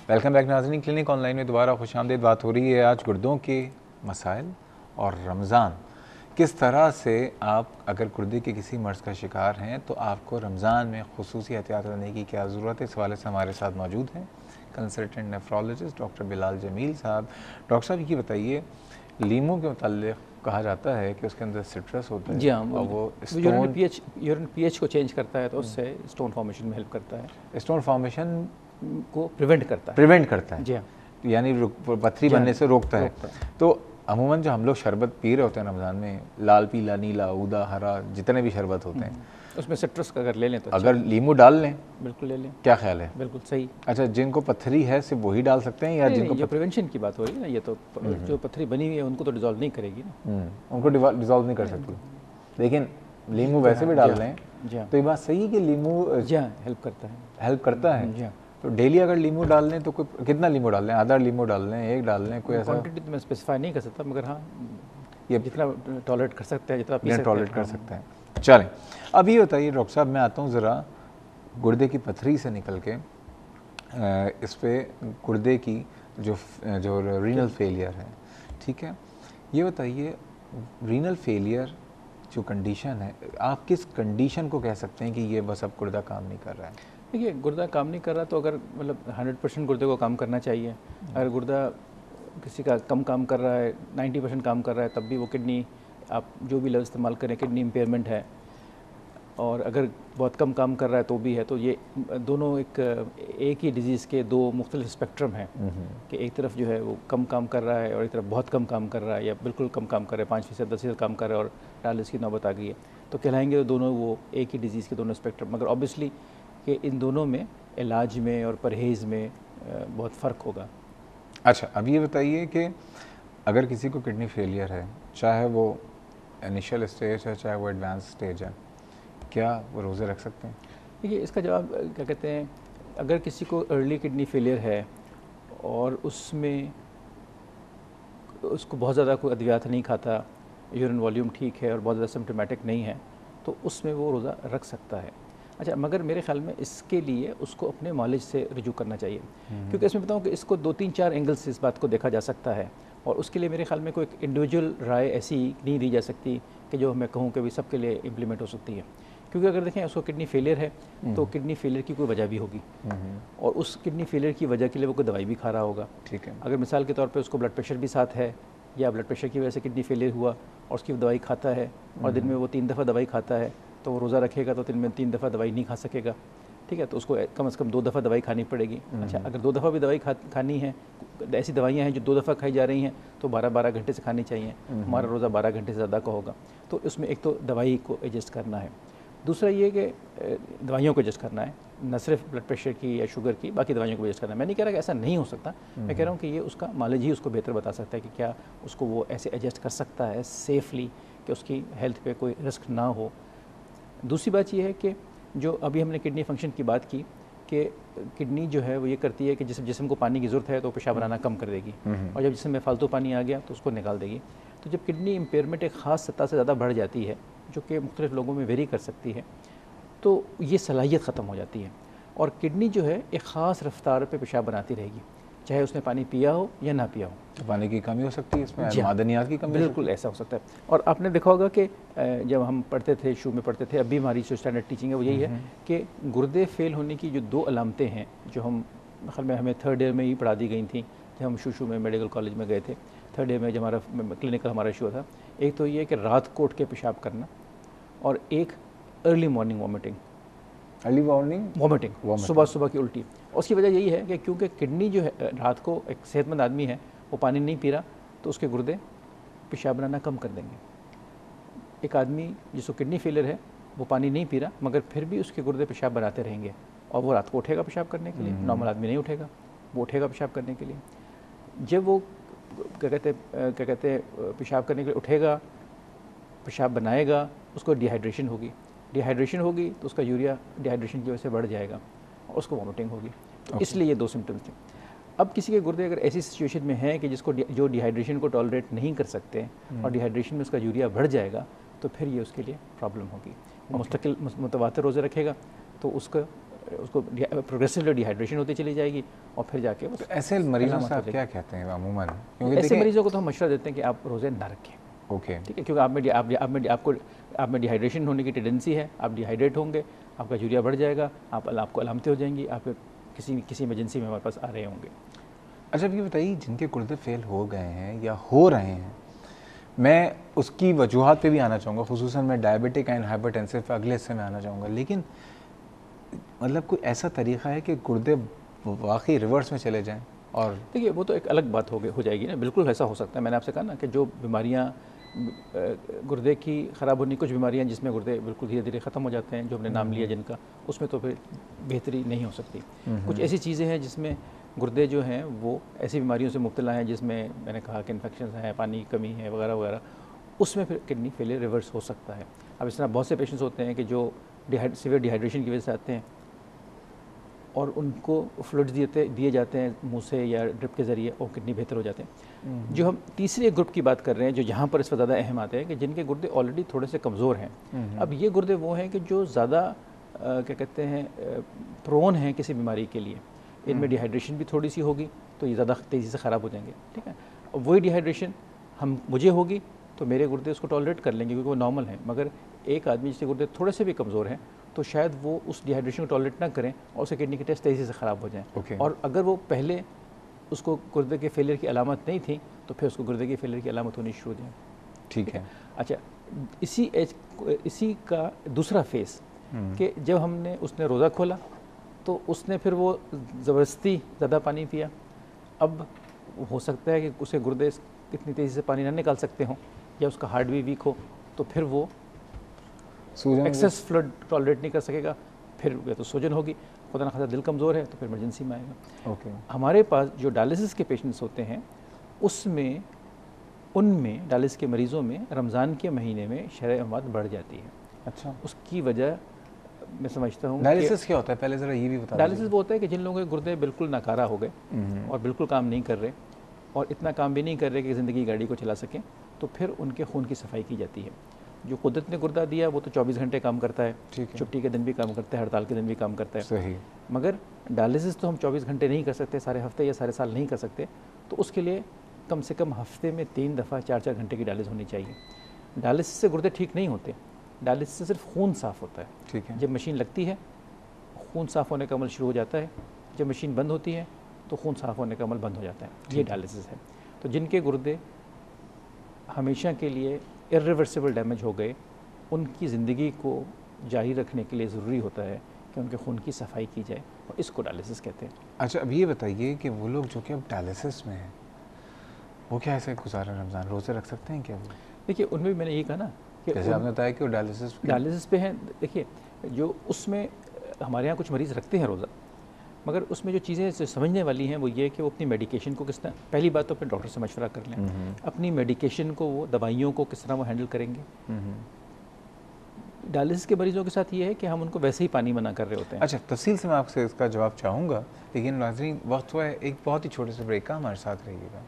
Welcome back नाज़रीन, clinic online में दोबारा खुशामदीद। बात हो रही है आज गुर्दों के मसाइल और रमज़ान। किस तरह से आप अगर गुर्दे के किसी मर्ज़ का शिकार हैं तो आपको रमज़ान में खुसूसी एहतियात करने की क्या ज़रूरत है, इस हवाले से हमारे साथ मौजूद हैं consultant nephrologist doctor Bilal Jamil साहब। डॉक्टर साहब, ये बताइए, लीमू के मुताल्लिक़ कहा जाता है कि उसके अंदर सिट्रस होता है। जी हाँ, और वो यूरिन पीएच को चेंज करता है, तो उससे स्टोन फॉर्मेशन में हेल्प करता है, स्टोन फॉर्मेशन को प्रिवेंट करता है। जी हाँ, तो यानी पत्थरी बनने से रोकता है। तो अमूमन जो हम लोग शरबत पी रहे होते हैं रमज़ान में, लाल, पीला, नीला, उदा, हरा, जितने भी शरबत होते हैं, उसमें सिट्रस का अगर ले लें तो अगर लीमू डाल लें, बिल्कुल ले लें। क्या ख्याल है? बिल्कुल सही। अच्छा, जिनको पत्थरी है सिर्फ वही डाल सकते हैं या जिनको जो प्रिवेंशन की बात हो रही है ना, ये तो जो पत्थरी बनी हुई है उनको तो डिजोल्व नहीं करेगी ना, उनको डिजोल्व नहीं कर सकती, लेकिन लीमू वैसे भी डाल लें तो ये बात सही है कि लीमू हेल्प करता है। तो डेली अगर लीमू डाल लें तो कोई कितना लीमू डाल लें? आधा लीमू डाल लें, एक डाल लें, कोई ऐसा क्वांटिटी तो मैं स्पेसिफाई नहीं कर सकता, मगर हाँ, ये जितना टॉलरेट कर सकते हैं, जितना पी सकते हैं, टॉलरेट कर सकते हैं। चलें, अब ये बताइए डॉक्टर साहब, मैं आता हूँ ज़रा गुर्दे की पथरी से निकल के इस पे गुर्दे की जो रीनल फेलियर है, ठीक है, ये बताइए, रीनल फेलियर जो कंडीशन है, आप किस कंडीशन को कह सकते हैं कि ये बस अब गुर्दा काम नहीं कर रहा है? देखिए, गुर्दा काम नहीं कर रहा तो अगर मतलब 100% गुर्दे को काम करना चाहिए। अगर गुर्दा किसी का कम काम कर रहा है, 90% काम कर रहा है, तब भी वो किडनी, आप जो भी लफ्ज़ इस्तेमाल करें, किडनी इम्पेयरमेंट है। और अगर बहुत कम काम कर रहा है तो भी है। तो ये दोनों एक ही डिजीज़ के दो मुख्तलिफ स्पेक्ट्रम हैं कि एक तरफ जो है वो कम काम कर रहा है और एक तरफ बहुत कम काम कर रहा है या बिल्कुल कम काम कर रहा है, 5%, 10% काम कर रहा है और डायलिसिस की नौबत आ गई है। तो कहलाएंगे तो दोनों वो एक ही डिजीज़ के दोनों स्पेक्ट्रम। मगर ऑब्वियसली कि इन दोनों में इलाज में और परहेज़ में बहुत फ़र्क होगा। अच्छा, अब ये बताइए कि अगर किसी को किडनी फेलियर है, चाहे वो इनिशियल स्टेज है चाहे वो एडवांस स्टेज है, क्या वो रोज़े रख सकते हैं? देखिए, इसका जवाब क्या कहते हैं, अगर किसी को अर्ली किडनी फेलियर है और उसमें उसको बहुत ज़्यादा कोई अद्वियात नहीं खाता, यूरिन वॉल्यूम ठीक है और बहुत ज़्यादा सिम्टोमेटिक नहीं है, तो उसमें वो रोज़ा रख सकता है। अच्छा, मगर मेरे ख़्याल में इसके लिए उसको अपने मालिज से रुजू करना चाहिए, क्योंकि इसमें बताऊँ कि इसको 2-3-4 एंगल से इस बात को देखा जा सकता है और उसके लिए मेरे ख़्याल में कोई एक इंडिविजुअल राय ऐसी नहीं दी जा सकती कि जो मैं कहूँ कि भी सबके लिए इम्प्लीमेंट हो सकती है। क्योंकि अगर देखें उसको किडनी फेलियर है तो किडनी फेलियर की कोई वजह भी होगी और उस किडनी फेलियर की वजह के लिए वो कोई दवाई भी खा रहा होगा। ठीक है। अगर मिसाल के तौर पे उसको ब्लड प्रेशर भी साथ है या ब्लड प्रेशर की वजह से किडनी फेलियर हुआ और उसकी दवाई खाता है और दिन में वो 3 दफ़ा दवाई खाता है, तो वो रोज़ा रखेगा तो दिन में 3 दफ़ा दवाई नहीं खा सकेगा। ठीक है, तो उसको कम से कम 2 दफ़ा दवाई खानी पड़ेगी। अच्छा, अगर 2 दफ़ा भी दवाई खानी है, ऐसी दवाइयाँ हैं जो 2 दफ़ा खाई जा रही हैं, तो 12-12 घंटे से खानी चाहिए। हमारा रोज़ा 12 घंटे से ज़्यादा का होगा, तो इसमें एक तो दवाई को एडजस्ट करना है, दूसरा ये कि दवाइयों को एडजस्ट करना है, न सिर्फ ब्लड प्रेशर की या शुगर की, बाकी दवाइयों को एडजस्ट करना है। मैं नहीं कह रहा कि ऐसा नहीं हो सकता, मैं कह रहा हूँ कि ये उसका मालिज ही उसको बेहतर बता सकता है कि क्या उसको वो ऐसे एडजस्ट कर सकता है सेफली कि उसकी हेल्थ पे कोई रिस्क ना हो। दूसरी बात ये है कि जो अभी हमने किडनी फंक्शन की बात की कि किडनी जो है वो ये करती है कि जिस्म को पानी की ज़रूरत है तो पेशाब बनाना कम कर देगी और जब जिस्म में फालतू पानी आ गया तो उसको निकाल देगी। तो जब किडनी इम्पेयरमेंट एक ख़ास सतह से ज़्यादा बढ़ जाती है, जो कि मुख्तलिफ लोगों में वेरी कर सकती है, तो ये सलाहियत ख़त्म हो जाती है और किडनी जो है एक ख़ास रफ्तार पे पेशाब बनाती रहेगी, चाहे उसने पानी पिया हो या ना पिया हो। तो पानी की कमी हो सकती है इसमें, मादनियात की कमी? बिल्कुल ऐसा हो सकता है। और आपने देखा होगा कि जब हम पढ़ते थे, शुरू में पढ़ते थे, अभी हमारी जो स्टैंडर्ड टीचिंग है वो यही है कि गुर्दे फेल होने की जो 2 अलामतें हैं, जो हमें 3rd ईयर में ही पढ़ा दी गई थी जब हम शुरू में मेडिकल कॉलेज में गए थे। 3rd ईयर में जब हमारा क्लिनिकल हमारा शुरू था, एक तो ये कि रात को उठ के पेशाब करना और एक अर्ली मॉर्निंग वॉमिटिंग, सुबह की उल्टी। उसकी वजह यही है कि क्योंकि किडनी जो है रात को, एक सेहतमंद आदमी है वो पानी नहीं पी रहा तो उसके गुर्दे पेशाब बनाना कम कर देंगे। एक आदमी जिसको किडनी फेलियर है वो पानी नहीं पी रहा मगर फिर भी उसके गुर्दे पेशाब बनाते रहेंगे और वो रात को उठेगा पेशाब करने के लिए। नॉर्मल आदमी नहीं उठेगा, वो उठेगा पेशाब करने के लिए। जब वो क्या कहते हैं पेशाब करने के लिए उठेगा, पेशाब बनाएगा, उसको डिहाइड्रेशन होगी तो उसका यूरिया डिहाइड्रेशन की वजह से बढ़ जाएगा और उसको वॉमिटिंग होगी। तो इसलिए ये 2 सिम्टम्स थे। अब किसी के गुर्दे अगर ऐसी सिचुएशन में है कि जो डिहाइड्रेशन को टॉलरेट नहीं कर सकते और डिहाइड्रेशन में उसका यूरिया बढ़ जाएगा, तो फिर ये उसके लिए प्रॉब्लम होगी। मुस्तकिल मुतवातिर रोज़े रखेगा तो उसका उसको प्रोग्रेसिवली डिहाइड्रेशन होती चली जाएगी और फिर जाके तो ऐसे मरीजों से आप क्या कहते हैं अमूमन? क्योंकि ऐसे मरीजों को तो हम मशवरा देते हैं कि आप रोज़े ना रखें। ओके, ठीक है, क्योंकि आप में डिहाइड्रेशन होने की टेंडेंसी है, आप डिहाइड्रेट होंगे, आपका यूरिया बढ़ जाएगा, आपको अलामतें हो जाएंगी, आप किसी इमरजेंसी में हमारे पास आ रहे होंगे। अच्छा, अब ये बताइए जिनके गुर्दे फेल हो गए हैं या हो रहे हैं, मैं उसकी वजूहात पे भी आना चाहूँगा, खुसूसन मैं डायबिटिक एंड हाइपरटेंसिव पे अगले हिस्से में आना चाहूँगा, लेकिन मतलब कोई ऐसा तरीक़ा है कि गुर्दे वाकई रिवर्स में चले जाएं? और देखिए वो तो एक अलग बात हो जाएगी ना, बिल्कुल ऐसा हो सकता है। मैंने आपसे कहा ना कि जो बीमारियाँ गुर्दे की ख़राब होने, कुछ बीमारियाँ जिसमें गुर्दे बिल्कुल धीरे धीरे ख़त्म हो जाते हैं, जो हमने नाम लिया जिनका, उसमें तो फिर बेहतरी नहीं हो सकती। कुछ ऐसी चीज़ें हैं जिसमें गुर्दे जो हैं वो ऐसी बीमारियों से मुब्तला हैं जिसमें मैंने कहा कि इन्फेक्शन है, पानी की कमी है वगैरह वगैरह, उसमें फिर किडनी फेलियर रिवर्स हो सकता है। अब इस तरह बहुत से पेशेंट्स होते हैं कि जो सीवियर डिहाइड्रेशन की वजह से आते हैं और उनको फ्लूइड्स दिए जाते हैं मुंह से या ड्रिप के ज़रिए, और किडनी बेहतर हो जाते हैं। जो हम तीसरे ग्रुप की बात कर रहे हैं, जो यहाँ पर इस पर ज़्यादा अहम आते हैं कि जिनके गुर्दे ऑलरेडी थोड़े से कमज़ोर हैं। अब ये गुर्दे वो हैं कि जो ज़्यादा क्या कहते हैं प्रोन हैं किसी बीमारी के लिए, इनमें डिहाइड्रेशन भी थोड़ी सी होगी तो ये ज़्यादा तेज़ी से ख़राब हो जाएंगे। ठीक है, अब वही डिहाइड्रेशन मुझे होगी तो मेरे गुर्दे उसको टॉलरेट कर लेंगे क्योंकि वो नॉर्मल है, मगर एक आदमी जिसके गुर्दे थोड़े से भी कमज़ोर हैं तो शायद वो उस डिहाइड्रेशन को टॉलरेट ना करें और उसके किडनी के टेस्ट तेज़ी से ख़राब हो जाएं। और अगर वो पहले उसको गुर्दे के फेलियर की अलामत नहीं थी तो फिर उसको गुर्दे के फेलियर की अलामत होनी शुरू हो जाए। ठीक है। अच्छा, इसी का दूसरा फेस कि जब उसने रोज़ा खोला तो उसने फिर वो ज़बरदस्ती ज़्यादा पानी पिया। अब हो सकता है कि उसके गुर्दे इतनी तेज़ी से पानी ना निकाल सकते हों या उसका हार्ट भी वीक हो, तो फिर वो एक्सेस फ्लड टॉलरेट नहीं कर सकेगा, फिर या तो सूजन होगी, खुदा न खासा दिल कमज़ोर है तो फिर इमरजेंसी में आएगा। हमारे पास जो डायलिसिस के पेशेंट्स होते हैं उनमें डायलिसिस के मरीज़ों में रमज़ान के महीने में शरह अमवात बढ़ जाती है। अच्छा, उसकी वजह मैं समझता हूँ। डायलिसिस क्या होता है, पहले ज़रा ये भी बता। डायलिसिस वो होता है कि जिन लोगों के गुर्दे बिल्कुल नाकारा हो गए और बिल्कुल काम नहीं कर रहे और इतना काम भी नहीं कर रहे कि ज़िंदगी गाड़ी को चला सकें, तो फिर उनके खून की सफाई की जाती है। जो कुदरत ने गुर्दा दिया वो तो 24 घंटे काम करता है, छुट्टी के दिन भी काम करता है, हड़ताल के दिन भी काम करता है। सही। मगर डायलिसिस तो हम 24 घंटे नहीं कर सकते, सारे हफ्ते या सारे साल नहीं कर सकते, तो उसके लिए कम से कम हफ्ते में 3 दफ़ा 4-4 घंटे की डायलिसिस होनी चाहिए। डायलिसिस से गुर्दे ठीक नहीं होते, डायलिसिस से सिर्फ खून साफ़ होता है। ठीक है। जब मशीन लगती है खून साफ़ होने का अमल शुरू हो जाता है, जब मशीन बंद होती है तो खून साफ़ होने का अमल बंद हो जाता है। ये डायलिसिस है। तो जिनके गुर्दे हमेशा के लिए इर्रिवर्सिबल डैमेज हो गए, उनकी ज़िंदगी को जारी रखने के लिए ज़रूरी होता है कि उनके खून की सफाई की जाए, और इसको डायलिसिस कहते हैं। अच्छा, अब ये बताइए कि वो लोग जो कि अब डायलिसिस में हैं वो क्या ऐसे गुजारा रमज़ान रोज़े रख सकते हैं क्या वो? देखिए उनमें भी मैंने ये कहा ना कि जैसे आपने बताया कि वो डायलिसिस पे हैं। देखिए जो उसमें हमारे यहाँ कुछ मरीज़ रखते हैं रोज़ा, मगर उसमें जो चीज़ें समझने वाली हैं वो ये कि वो अपनी मेडिकेशन को किस तरह, पहली बात तो अपने डॉक्टर से मशवरा कर लें, अपनी मेडिकेशन को, वो दवाइयों को किस तरह वो हैंडल करेंगे। डायलिसिस के मरीजों के साथ ये है कि हम उनको वैसे ही पानी मना कर रहे होते हैं। अच्छा, तफसील से मैं आपसे इसका जवाब चाहूँगा, लेकिन नाज़रीन वक्त हुआ है एक बहुत ही छोटे से ब्रेक का, हमारे साथ रहिएगा।